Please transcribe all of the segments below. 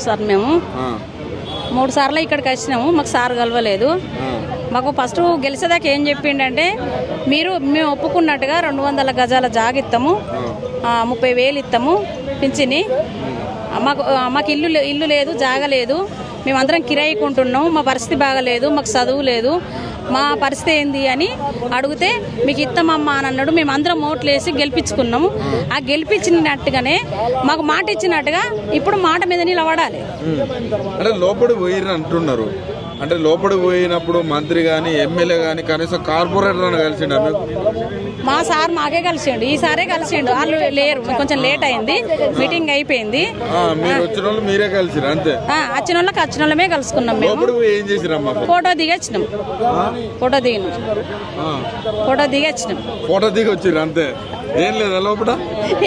Sir మేము 3 సార్లు ఇక్కడికి వచ్చినాము. మాకు సార్ కలవలేదు. మాకు ఫస్ట్ గెలిచేదాకా ఏం చెప్పిండంటే మేము ఒప్పుకున్నట్టుగా 200 గజాల జాగ ఇస్తాము, 30,000 ఇస్తాము పింఛని. మాకు ఇల్లు లేదు, జాగ లేదు, మేమందరం కిరాయికుంటున్నాం, మా పరిస్థితి బాగలేదు, మాకు చదువు లేదు, మా పరిస్థితి ఏంది అని అడిగితే మీకు ఇస్తామమ్మా అని అన్నాడు. మేము అందరం ఓట్లు వేసి గెలిపించుకున్నాము. ఆ గెలిపించినట్టుగానే మాకు మాట ఇచ్చినట్టుగా ఇప్పుడు మాట మీద నిలబడాలి. అంటే లోపలి పోయిర్రు అంటున్నారు. అంటే లోపలి పోయినప్పుడు మంత్రి కానీ ఎమ్మెల్యే కానీ కనీసం కార్పొరేటర్ అని కలిసిండు. మా సార్ మాకే కలిసిండు, ఈసారే కలిసిండు. వాళ్ళు లేరు, కొంచెం లేట్ అయింది, మీటింగ్ అయిపోయింది. మీరు వచ్చిన వాళ్ళు మీరే కలిసిరు అంతే? వచ్చిన వాళ్ళమే కలుసుకున్నాం. మేము ఏం చేసిరమ్మా? ఫోటో దిగి వచ్చినాం. ఫోటో దిగి వచ్చినాం. ఫోటో దిగి వచ్చిర్రు అంతే, ఏం లేదా లోపల?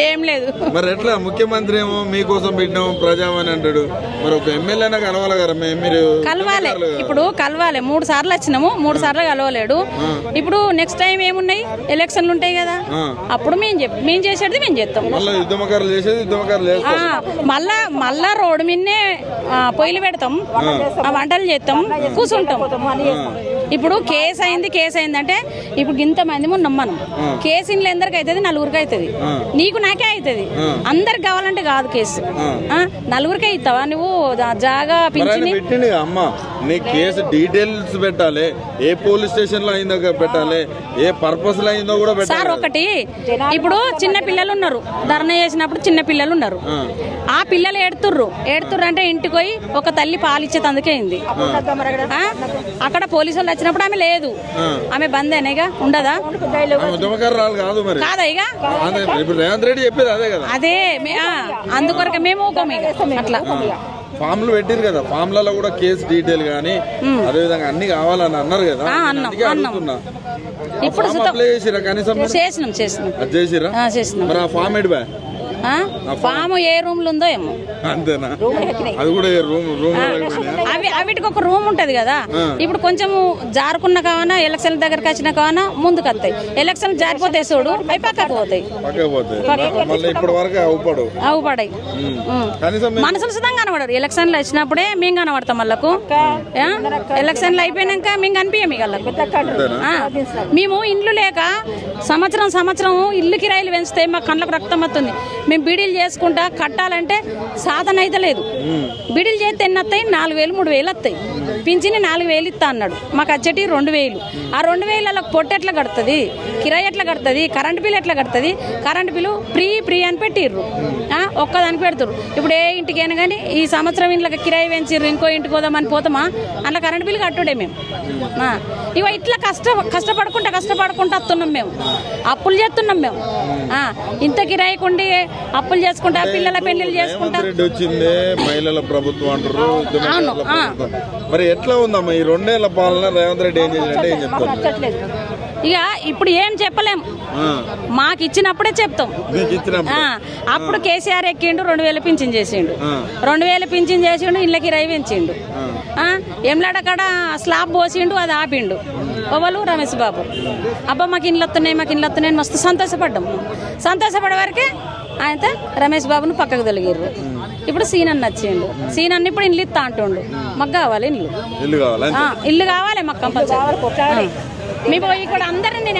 ఏం లేదు. మరి ఎట్లా? ముఖ్యమంత్రి ఏమో మీకోసం పెట్టినాము ప్రజామని అంటాడు, మరి ఒక ఎమ్మెల్యేనా కలవాలి కదా? మీరు కలవాలి, ఇప్పుడు కలవాలి. 3 సార్లు వచ్చినాము, 3 సార్లు కలవలేడు. ఇప్పుడు నెక్స్ట్ టైం ఏమున్నాయి, ఎలక్షన్లు ఉంటాయి కదా, అప్పుడు మేము చేసేది మేము చేస్తాం. మళ్ళా రోడ్డు మీదనే పొయ్యిలు పెడతాం, వంటలు చేస్తాం, కూర్చుంటాం. ఇప్పుడు కేసు అయిందంటే ఇప్పుడు ఇంతమంది ఉన్నాం మనం. కేసు ఇంట్లో ఎందరికి అవుతుంది? 4గురికి అవుతుంది. నీకు నాకే అవుతుంది. అందరికి కావాలంటే కాదు కేసు. 4గురికే ఇస్తావా నువ్వు? జాగా పింఛని అమ్మా, నీ కేసు డీటెయిల్స్ పెట్టాలి, ఏ పోలీస్ స్టేషన్ లో అయిందో పెట్టాలి, ఏ పర్పస్ లో అయిందో కూడా పెట్టాలి. సార్ ఒకటి, ఇప్పుడు చిన్న పిల్లలు ఉన్నారు, ధర్నా చేసినప్పుడు చిన్న పిల్లలు ఉన్నారు. ఆ పిల్లలు ఏడుతుర్రు అంటే ఇంటికి పోయి ఒక తల్లి పాలిచ్చేది అందుకే అయింది. అక్కడ పోలీసు వాళ్ళు వచ్చినప్పుడు ఆమె లేదు, ఆమె బంద్ అనేగా ఉండదా? కాదా? ఇక అదే అందుకొరకే మేము అట్లా ఫామ్లు పెట్టిరు కదా, ఫామ్లలో కూడా కేసు డీటెయిల్ గానీ అదే విధంగా అన్ని కావాలని అన్నారు కదా. ఇప్పుడు చేసినాం. మరి ఆ ఫామ్ ఎడి ఫామ్ ఏ రూమ్ లో ఉందో ఏమో. అంతేనా? అది కూడా అవిటికి ఒక రూమ్ ఉంటది కదా. ఇప్పుడు కొంచెం జారుకున్న కావనా, ఎలక్షన్ దగ్గరకు వచ్చిన కావనా ముందుకు వస్తాయి. ఎలక్షన్ జారిపోతే చూడు అవి పక్కకు పోతాయి. అవుపడాయి. మనసులు సుధంగా కనబడరు. ఎలక్షన్లు వచ్చినప్పుడే మేము కనబడతాం వాళ్ళకు. ఎలక్షన్లు అయిపోయినాక మేము కనిపించాం వాళ్ళకు. మేము ఇండ్లు లేక సంవత్సరం ఇల్లు కిరాయిలు పెంచితే మా కళ్ళకు రక్తం వస్తుంది. మేము బీడీలు చేసుకుంటా కట్టాలంటే సాధన అయితే లేదు. బీడీలు చేస్తే ఎన్ని వస్తాయి? 4,000 3,000 వస్తాయి. పింఛని 4,000 ఇస్తా అన్నాడు. మాకు వచ్చేటి 2,000. ఆ 2,000 పొట్టు ఎట్లా కడుతుంది? కిరాయి ఎట్లా కడుతుంది? కరెంట్ బిల్ ఎట్లా కడుతుంది? కరెంట్ బిల్లు ఫ్రీ అని పెట్టిర్రు, ఒక్కదానికి పెడతారు. ఇప్పుడు ఏ ఇంటికైనా కానీ ఈ సంవత్సరం ఇంట్లోకి కిరాయి పెంచిర్రు, ఇంకో ఇంటికి పోదామని పోతామా? అట్లా కరెంట్ బిల్లు కట్టుడే మేము. ఇవ ఇట్లా కష్టపడుకుంటా వస్తున్నాం మేము. అప్పులు చేస్తున్నాం మేము. ఇంత కిరాయికుండి అప్పులు చేసుకుంటా, పిల్లల పెళ్లిళ్ళు చేసుకుంటా. మహిళల ప్రభుత్వం అంటారు. మరి ఎట్లా ఉందమ్మా ఈ 2 ఏళ్ల పాలన? రేవంత్ రెడ్డి ఏం చేయాలంటే ఏం చెప్తారు? ఇక ఇప్పుడు ఏం చెప్పలేం, మాకు ఇచ్చినప్పుడే చెప్తాం. అప్పుడు కేసీఆర్ ఎక్కిండు, 2,000 పింఛన్ చేసిండు, 2,000 పింఛన్ చేసిండు, ఇళ్ళకి కిరాయి పెంచిండు. ఎంలాడకాడ స్లాబ్ పోసిండు, అది ఆపిండు. ఓవలు రమేష్ బాబు. అబ్బా మాకు ఇండ్లు వస్తున్నాయి మస్తు సంతోషపడే వరకే ఆయన రమేష్ బాబును పక్కకు తొలగిర్రు. ఇప్పుడు సీనన్న వచ్చిండు. సీనన్న ఇప్పుడు ఇల్లు ఇస్తా అంటుండు. మాకు కావాలి ఇల్లు కావాలి మాకు కంపల్సరీ. మేము ఇక్కడ అందరినీ